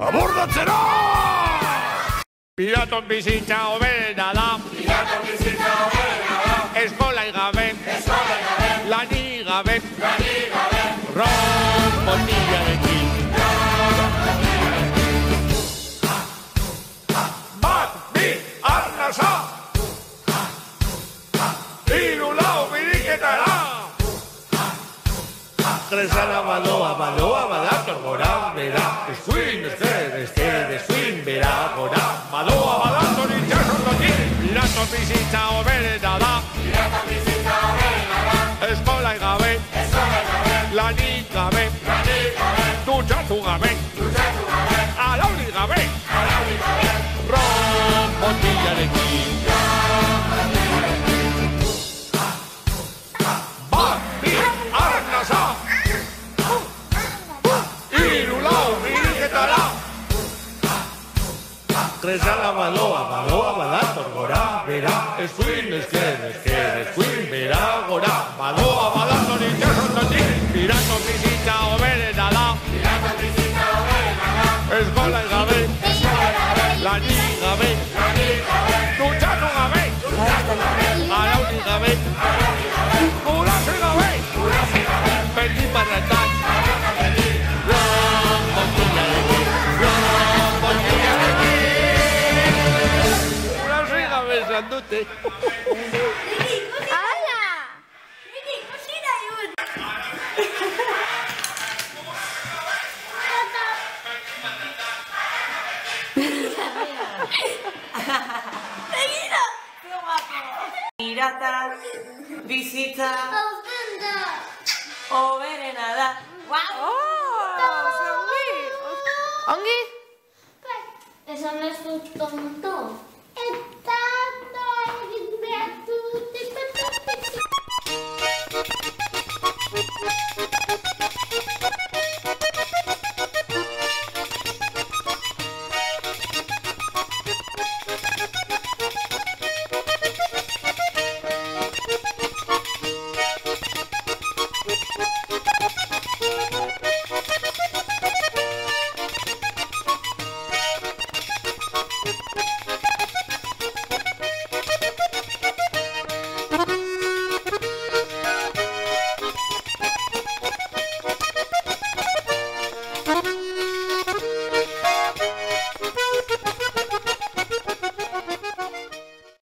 Abordatzera! Piraton bizitza hoberena da. Piraton bizitza hoberena da. Eskolai gabe. Eskolai gabe. Lani gabe. Lani gabe. Ron botillarekin. Bat, bi, arnasa! Hiru lau biriketara! Kresana badoa, badator gora, bera. Eskuin, eskuin, bera, gora. Badoa, badator itxasondotik. Piraton bizitza hoberena da. Piraton bizitza hoberena da. Eskolai gabe. Eskolai gabe. Lanik gabe. Lanik gabe. Dutxatu gabe. Dutxatu gabe. Alaurik gabe. Alaurik gabe. Ron botillarekin. Bat, bi, arnasa! Kresala badoa, badator gora, bera. Eskuin, eskuin, bera, gora. Badoa, badator itxasondotik. Piraton bizitza hoberena da. Piraton bizitza hoberena da. Eskolai gabe. Eskolai gabe. Lanik gabe. Lanik gabe. Dutxatu gabe. Dutxatu gabe. Alaurik gabe. Alaurik gabe. Gurase gabe. Gurase gabe. Beti parretan. Ron botillarekin. Ron botillarekin. Dute. Hala! Miki, ikusi nahi dut! Begira! Ze guapo! Piraton bizitza hoberena da. Ongi? Esan ez dut tonto.